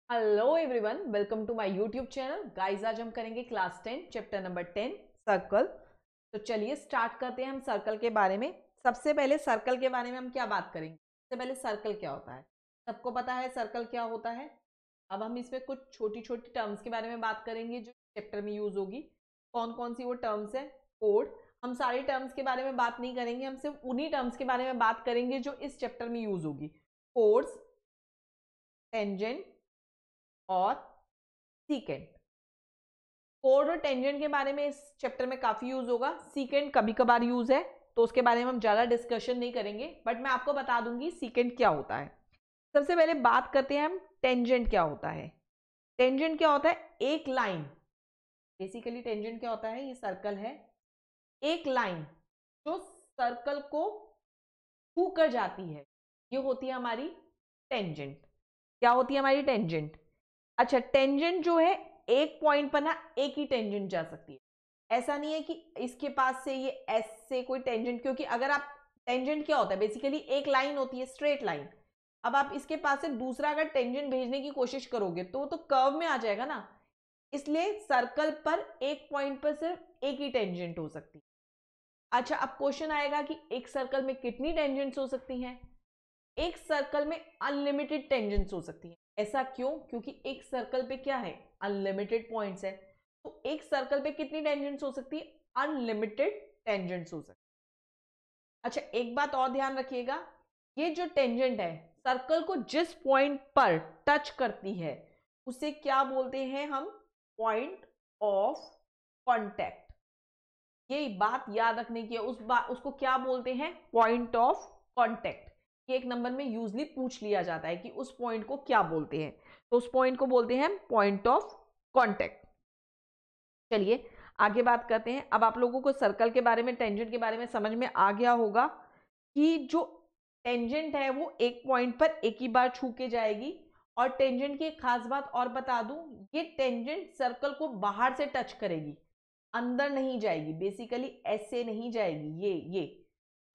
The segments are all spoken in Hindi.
Hello everyone, welcome to my YouTube channel. Guys, आज हम करेंगे क्लास 10 चैप्टर नंबर 10 सर्कल। तो चलिए स्टार्ट करते हैं हम सर्कल के बारे में। सबसे पहले सर्कल के बारे में हम क्या बात करेंगे। सबसे पहले सर्कल क्या होता है, सबको पता है सर्कल क्या होता है। अब हम इसमें कुछ छोटी छोटी टर्म्स के बारे में बात करेंगे जो चैप्टर में यूज होगी। कौन कौन सी वो टर्म्स है। कोड, हम सारी टर्म्स के बारे में बात नहीं करेंगे, हम सिर्फ उन्हीं टर्म्स के बारे में बात करेंगे जो इस चैप्टर में यूज होगी। कोड्स, टेंजेंट और सीकेंट। कोड और टेंजेंट के बारे में इस चैप्टर में काफी यूज होगा। सीकेंट कभी कभार यूज है, तो उसके बारे में हम ज्यादा डिस्कशन नहीं करेंगे, बट मैं आपको बता दूंगी सीकेंट क्या होता है। सबसे पहले बात करते हैं हम टेंजेंट क्या होता है। टेंजेंट क्या होता है, एक लाइन। बेसिकली टेंजेंट क्या होता है, ये सर्कल है, एक लाइन जो सर्कल को छू कर जाती है, ये होती है हमारी टेंजेंट। क्या होती है हमारी टेंजेंट। अच्छा, टेंजेंट जो है एक पॉइंट पर ना एक ही टेंजेंट जा सकती है। ऐसा नहीं है कि इसके पास से ये एस से कोई टेंजेंट, क्योंकि अगर आप, टेंजेंट क्या होता है बेसिकली एक लाइन होती है, स्ट्रेट लाइन। अब आप इसके पास से दूसरा अगर टेंजेंट भेजने की कोशिश करोगे तो वो तो कर्व में आ जाएगा ना। इसलिए सर्कल पर एक पॉइंट पर सिर्फ एक ही टेंजेंट हो सकती है। अच्छा, अब क्वेश्चन आएगा कि एक सर्कल में कितनी टेंजेंट्स हो सकती हैं। एक सर्कल में अनलिमिटेड टेंजेंट्स हो सकती हैं। ऐसा क्यों, क्योंकि एक सर्कल पे क्या है, अनलिमिटेड पॉइंट्स है। तो एक सर्कल पे कितनी टेंजेंट्स हो सकती है, अनलिमिटेड टेंजेंट्स हो सकती है। अच्छा, एक बात और ध्यान रखिएगा, ये जो टेंजेंट है सर्कल को जिस पॉइंट पर टच करती है उसे क्या बोलते हैं हम, पॉइंट ऑफ कांटेक्ट। ये बात याद रखने की है, उसको क्या बोलते हैं, पॉइंट ऑफ कांटेक्ट। ये एक नंबर में यूजली पूछ लिया जाता है कि उस पॉइंट को क्या बोलते हैं, तो उस पॉइंट को बोलते हैं पॉइंट ऑफ कांटेक्ट। चलिए आगे बात करते हैं। अब आप लोगों को सर्कल के बारे में, टेंजेंट के बारे में समझ में आ गया होगा कि जो टेंजेंट है वो एक पॉइंट पर एक ही बार छू के जाएगी। और टेंजेंट की एक खास बात और बता दूं, ये टेंजेंट सर्कल को बाहर से टच करेगी, अंदर नहीं जाएगी। बेसिकली ऐसे नहीं जाएगी, ये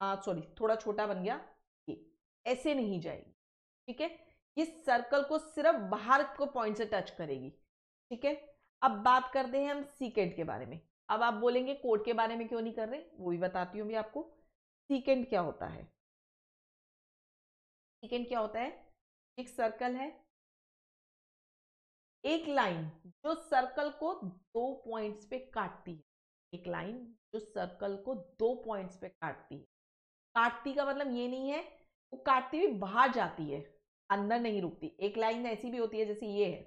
सॉरी थोड़ा छोटा बन गया, ये ऐसे नहीं जाएगी। ठीक है, ये सर्कल को सिर्फ बाहर को पॉइंट से टच करेगी। ठीक है, अब बात करते हैं हम सीकेंट के बारे में। अब आप बोलेंगे कोड के बारे में क्यों नहीं कर रहे, वो भी बताती हूँ भी आपको। सीकेंट क्या होता है, सीकेंट क्या होता है, एक सर्कल है, एक लाइन जो सर्कल को दो पॉइंट्स पे काटती है। एक लाइन जो सर्कल को दो पॉइंट्स पे काटती है। काटती का मतलब ये नहीं है वो काटती हुई बाहर जाती है, अंदर नहीं रुकती। एक लाइन ऐसी भी होती है जैसे ये है,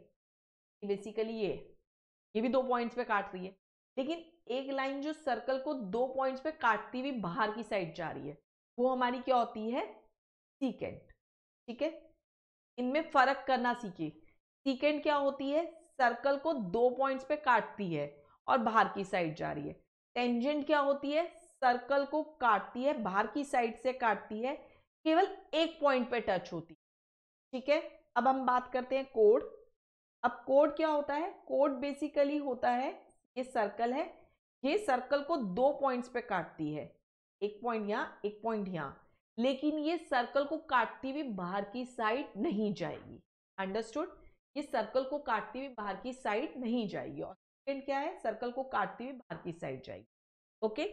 बेसिकली ये भी दो पॉइंट्स पे काट रही है। लेकिन एक लाइन जो सर्कल को दो पॉइंट्स पे काटती हुई बाहर की साइड जा रही है, वो हमारी क्या होती है, सीकेंट। ठीक है, इनमें फर्क करना सीखिए। सीकेंट क्या होती है, सर्कल को दो पॉइंट्स पे काटती है और बाहर की साइड जा रही है। टेंजेंट क्या होती है, सर्कल को काटती है, बाहर की साइड से काटती है, केवल एक पॉइंट पे टच होती है। ठीक है, अब हम बात करते हैं कोड। अब कोड क्या होता है, कोड बेसिकली होता है, ये सर्कल है, ये सर्कल को दो पॉइंट्स पे काटती है, एक पॉइंट यहां एक पॉइंट यहां। लेकिन ये सर्कल को काटती हुई बाहर की साइड नहीं जाएगी। अंडरस्टूड, ये सर्कल को काटती हुई बाहर की साइड नहीं जाएगी। और सेकंड क्या है, सर्कल को काटती हुई बाहर की साइड जाएगी। ओके,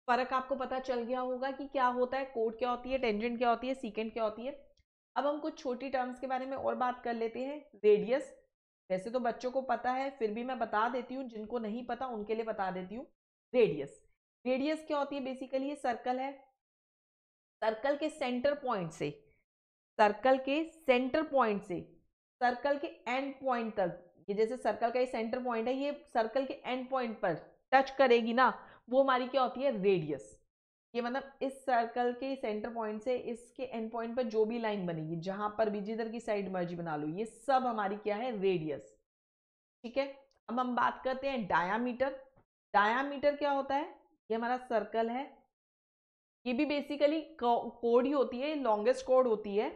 फर्क आपको पता चल गया होगा कि क्या होता है, कोड क्या होती है, टेंजेंट क्या होती है, सीकेंट क्या होती है। अब हम कुछ छोटी टर्म्स के बारे में और बात कर लेते हैं। रेडियस, वैसे तो बच्चों को पता है, फिर भी मैं बता देती हूँ, जिनको नहीं पता उनके लिए बता देती हूँ। रेडियस, रेडियस क्या होती है, बेसिकली ये सर्कल है, सर्कल के सेंटर पॉइंट से, सर्कल के सेंटर पॉइंट से सर्कल के एंड पॉइंट तक, ये जैसे सर्कल का ये सेंटर पॉइंट है, ये सर्कल के एंड पॉइंट पर टच करेगी ना, वो हमारी क्या होती है, रेडियस। ये मतलब इस सर्कल के सेंटर पॉइंट से इसके एंड पॉइंट पर जो भी लाइन बनेगी, जहां पर भी जिधर की साइड मर्जी बना लो, ये सब हमारी क्या है, रेडियस। ठीक है, अब हम बात करते हैं डायामीटर। डायामीटर क्या होता है, ये हमारा सर्कल है, ये भी बेसिकली कोड ही होती है, लॉन्गेस्ट कोड होती है।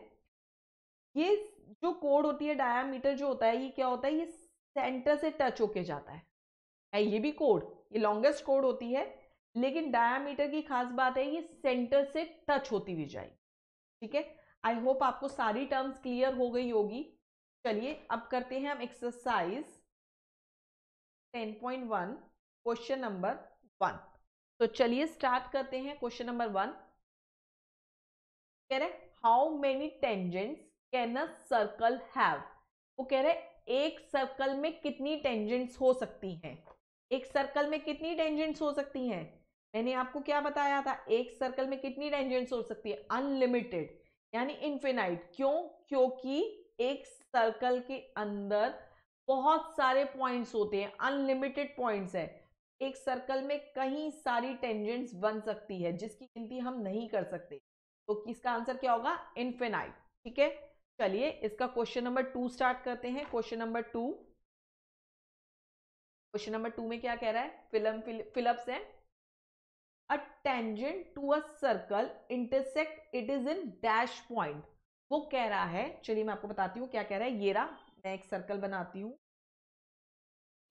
ये जो कोड होती है, डायामीटर जो होता है, ये क्या होता है, ये सेंटर से टच होके जाता है ये भी कोड, ये लॉन्गेस्ट कोड होती है। लेकिन डायामीटर की खास बात है, ये सेंटर से टच होती हुई जाएगी। ठीक है, आई होप आपको सारी टर्म्स क्लियर हो गई होगी। चलिए अब करते हैं हम एक्सरसाइज 10.1 क्वेश्चन नंबर 1। तो चलिए स्टार्ट करते हैं क्वेश्चन नंबर 1। कह रहे how many tangents can a circle have. वो कह रहे एक सर्कल में कितनी टेंजेंट्स हो सकती हैं। एक सर्कल में कितनी टेंजेंट्स हो सकती हैं। मैंने आपको क्या बताया था, एक सर्कल में कितनी टेंजेंट्स हो सकती है, अनलिमिटेड यानी इनफिनाइट। क्यों? क्योंकि एक सर्कल के अंदर बहुत सारे पॉइंट्स होते हैं, अनलिमिटेड पॉइंट्स है। एक सर्कल में कई सारी टेंजेंट्स बन सकती है जिसकी गिनती हम नहीं कर सकते। तो इसका आंसर क्या होगा, इनफिनाइट। ठीक है, चलिए इसका क्वेश्चन नंबर 2 स्टार्ट करते हैं। क्वेश्चन नंबर 2, क्वेश्चन नंबर 2 में क्या कह रहा है, फिलअप्स है। A tangent to a circle intersect it is in dash point. वो कह रहा है, चलिए मैं आपको बताती हूँ क्या कह रहा है। ये रहा, मैं एक सर्कल बनाती हूँ,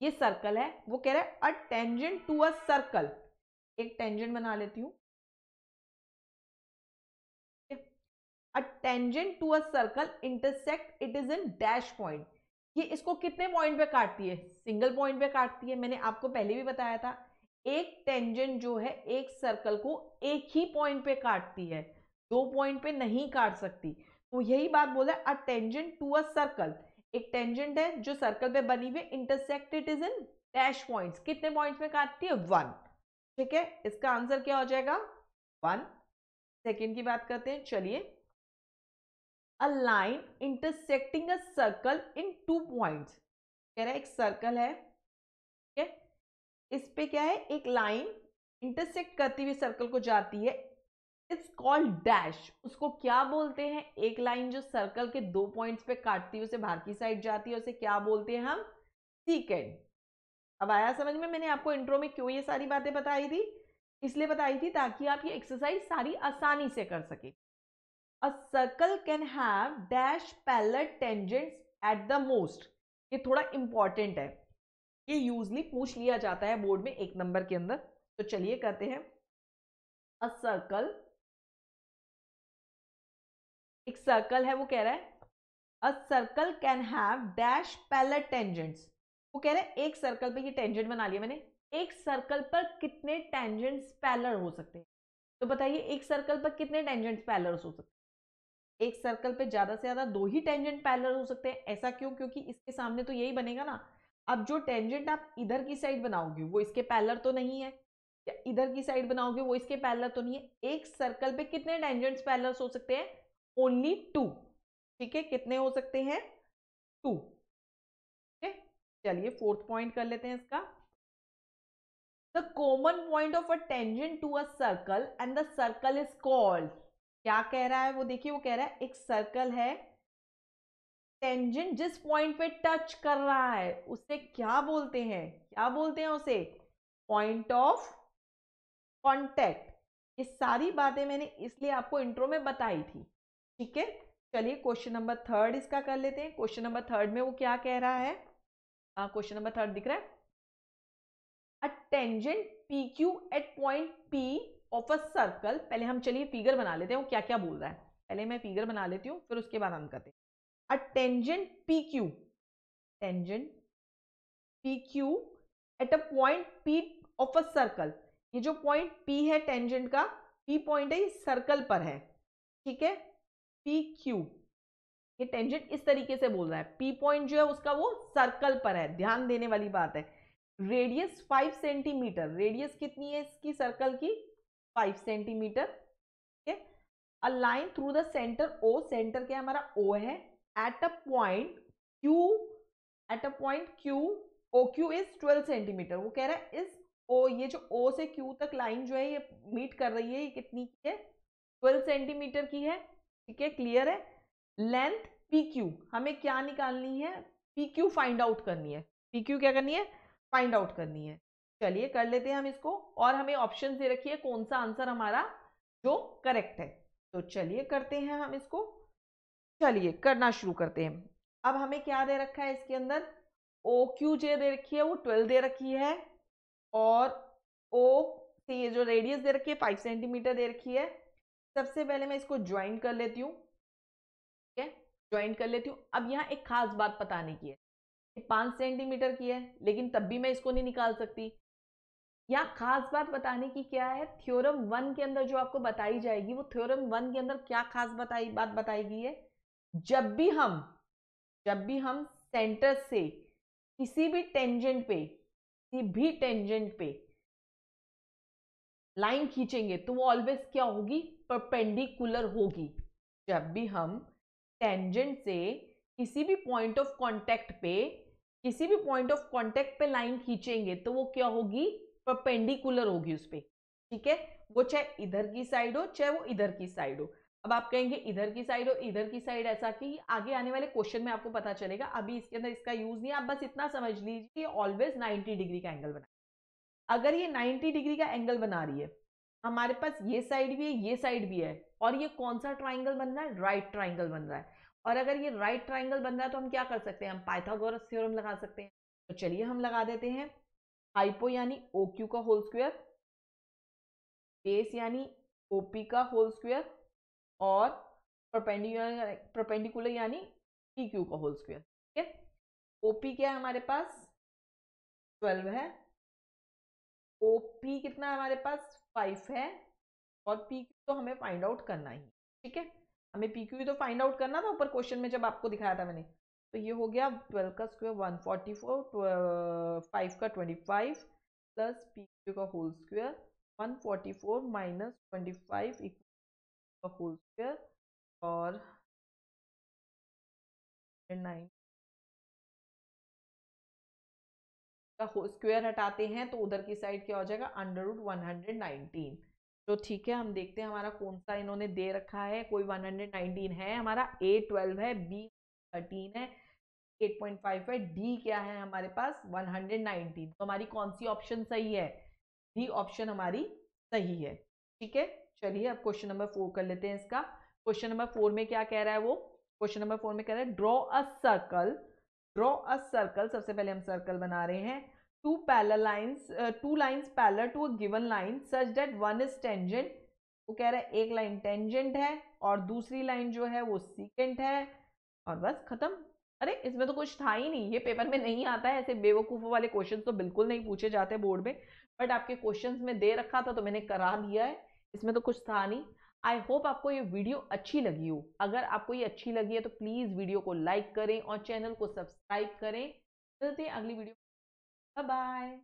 ये सर्कल है। वो कह रहा है a tangent to a circle, एक टेंजेंट बना लेती हूँ। A tangent to a circle intersect it is in dash point. ये इसको कितने पॉइंट पे काटती है, सिंगल पॉइंट पे काटती है। मैंने आपको पहले भी बताया था, एक टेंजेंट जो है एक सर्कल को एक ही पॉइंट पे काटती है, दो पॉइंट पे नहीं काट सकती। तो यही बात बोला है, a tangent to a circle, एक टेंजेंट है जो सर्कल पे बनी हुई, intersect it is in dash points. कितने पॉइंट्स में काटती है, 1। ठीक है, इसका आंसर क्या हो जाएगा, 1। सेकेंड की बात करते हैं, चलिए। A line intersecting a circle in 2 points. कह रहा है एक सर्कल है, ठीक है, इस पे क्या है, एक लाइन इंटरसेक्ट करती हुई सर्कल को जाती है, इट्स कॉल्ड डैश। उसको क्या बोलते हैं, एक लाइन जो सर्कल के 2 पॉइंट्स पे काटती है, उसे बाहर की साइड जाती है, उसे क्या बोलते हैं हम, सीकेंड। अब आया समझ में, मैंने आपको इंट्रो में क्यों ये सारी बातें बताई थी, इसलिए बताई थी ताकि आप ये एक्सरसाइज सारी आसानी से कर सके। A circle can have dash parallel tangents at the most। ये थोड़ा इंपॉर्टेंट है, ये यूजली पूछ लिया जाता है बोर्ड में 1 नंबर के अंदर। तो चलिए करते हैं। अ सर्कल, एक सर्कल है, वो कह रहा है a circle can have dash parallel tangents. वो कह रहा है एक सर्कल पे, ये टेंजेंट बना लिया मैंने, एक सर्कल पर कितने टेंजेंट्स पैरेलल हो सकते हैं। तो बताइए एक सर्कल पर कितने टेंजेंट्स पैरेलल हो सकते हैं। एक सर्कल पे ज्यादा से ज्यादा 2 ही टेंजेंट पैरेलल हो सकते हैं। ऐसा क्यों, क्योंकि इसके सामने तो यही बनेगा ना। अब जो टेंजेंट आप इधर की साइड बनाओगे वो इसके पैरेलल तो नहीं है, या इधर की साइड बनाओगे वो इसके पैरेलल तो नहीं है। एक सर्कल पे कितने टेंजेंट्स पैरेलल हो सकते हैं, ओनली 2। ठीक है, कितने हो सकते हैं, 2। ठीक है, चलिए फोर्थ पॉइंट कर लेते हैं इसका। The common point of a tangent to a circle and the circle is called. क्या कह रहा है वो, देखिए वो कह रहा है एक सर्कल है, टेंजेंट जिस पॉइंट पे टच कर रहा है उसे क्या बोलते हैं, क्या बोलते हैं उसे, पॉइंट ऑफ कांटेक्ट। ये सारी बातें मैंने इसलिए आपको इंट्रो में बताई थी। ठीक है, चलिए क्वेश्चन नंबर 3 इसका कर लेते हैं। क्वेश्चन नंबर 3 में वो क्या कह रहा है, क्वेश्चन नंबर 3 दिख रहा है। A tangent P Q at point P of a circle. पहले हम चलिए फिगर बना लेते हैं वो क्या क्या बोल रहा है। पहले मैं फिगर बना लेती हूँ, फिर उसके बाद हम करते हैं। अ tangent P Q, tangent P Q at a point P of a circle. ये जो पॉइंट पी है टेंजेंट का, पी पॉइंट है, ये सर्कल पर है। ठीक है, पी क्यू, ये टेंजेंट इस तरीके से बोल रहा है, पी पॉइंट जो है उसका वो सर्कल पर है, ध्यान देने वाली बात है। रेडियस 5 सेंटीमीटर, रेडियस कितनी है इसकी सर्कल की, 5 सेंटीमीटर। ठीक है, a line through the centre O, centre क्या हमारा ओ है, at a point Q, at a point Q, O Q is 12 centimetre. वो कह रहा है इस ओ, ये जो ओ से क्यू तक लाइन जो है ये मीट कर रही है, ये कितनी की है, 12 सेंटीमीटर की है। ठीक है, क्लियर है। लेंथ पी क्यू, हमें क्या निकालनी है, पी क्यू फाइंड आउट करनी है। पी क्यू क्या करनी है, फाइंड आउट करनी है। चलिए कर लेते हैं हम इसको, और हमें ऑप्शन दे रखिए कौन सा आंसर हमारा जो करेक्ट है। तो चलिए करते हैं हम इसको, चलिए करना शुरू करते हैं। अब हमें क्या दे रखा है इसके अंदर, ओ क्यू जे दे रखी है वो 12 दे रखी है, और ओ से ये जो रेडियस दे रखी है 5 सेंटीमीटर दे रखी है। सबसे पहले मैं इसको ज्वाइन कर लेती हूँ। ठीक है, ज्वाइन कर लेती हूँ। अब यहाँ एक खास बात बताने की है, 5 सेंटीमीटर की है लेकिन तब भी मैं इसको नहीं निकाल सकती। यहाँ खास बात बताने की क्या है, थ्योरम 1 के अंदर जो आपको बताई जाएगी, वो थ्योरम 1 के अंदर क्या खास बात बताई गई है, जब भी हम सेंटर से किसी भी टेंजेंट पे लाइन खींचेंगे तो वो ऑलवेज क्या होगी, परपेंडिकुलर होगी। जब भी हम टेंजेंट से किसी भी पॉइंट ऑफ कांटेक्ट पे लाइन खींचेंगे तो वो क्या होगी, परपेंडिकुलर होगी उस पे। ठीक है, वो चाहे इधर की साइड हो चाहे वो इधर की साइड हो। अब आप कहेंगे इधर की साइड हो इधर की साइड, ऐसा कि आगे आने वाले क्वेश्चन में आपको पता चलेगा, अभी इसके अंदर इसका यूज नहीं। आप बस इतना समझ लीजिए ऑलवेज 90 डिग्री का एंगल बना। अगर ये 90 डिग्री का एंगल बना रही है, हमारे पास ये साइड भी है ये साइड भी है, और ये कौन सा ट्राइंगल बन रहा है, राइट ट्राइंगल बन रहा है। और अगर ये राइट ट्राइंगल बन रहा है तो हम क्या कर सकते हैं, हम पाइथागोरस थ्योरम लगा सकते हैं। तो चलिए हम लगा देते हैं। हाइपो यानी ओ क्यू का होल स्क्वायर, बेस यानी ओपी का होल स्क्वायर, और परपेंडिकुलर यानी पी क्यू का होल स्क्वायर। ठीक है, ओपी क्या है हमारे पास 12 है, ओपी कितना है हमारे पास 5 है, और पी क्यू तो हमें फाइंड आउट करना ही। ठीक है, हमें पी क्यू तो फाइंड आउट करना था ऊपर क्वेश्चन में जब आपको दिखाया था मैंने। तो ये हो गया 12 का स्क्वायर 144, 5 का 25 प्लस पी क्यू का होल स्क्वायर 144 माइनस 25 का होल स्क्वायर, और 9 का स्क्वायर हटाते हैं तो उधर की साइड क्या हो जाएगा, अंडर रूट 119। तो ठीक है, हम देखते हैं हमारा कौन सा इन्होंने दे रखा है। कोई 119 है हमारा, ए 12 है, बी 13 है, 8.5 है, डी क्या है हमारे पास 119। तो हमारी कौन सी ऑप्शन सही है, डी ऑप्शन हमारी सही है। ठीक है, चलिए अब क्वेश्चन नंबर 4 कर लेते हैं इसका। क्वेश्चन नंबर 4 में क्या कह रहा है वो, क्वेश्चन नंबर 4 में कह रहा है ड्रॉ अ सर्कल। सबसे पहले हम सर्कल बना रहे हैं। Two lines parallel to a given line such that one is tangent. वो कह रहा है एक लाइन टेंजेंट है और दूसरी लाइन जो है वो सीकेंट है, और बस खत्म। अरे इसमें तो कुछ था ही नहीं, ये पेपर में नहीं आता है, ऐसे बेवकूफों वाले क्वेश्चन तो बिल्कुल नहीं पूछे जाते बोर्ड में। बट आपके क्वेश्चंस में दे रखा था तो मैंने करा दिया है, इसमें तो कुछ था नहीं। आई होप आपको ये वीडियो अच्छी लगी हो। अगर आपको ये अच्छी लगी है तो प्लीज वीडियो को लाइक करें और चैनल को सब्सक्राइब करें। मिलते हैं अगली वीडियो, बाय बाय।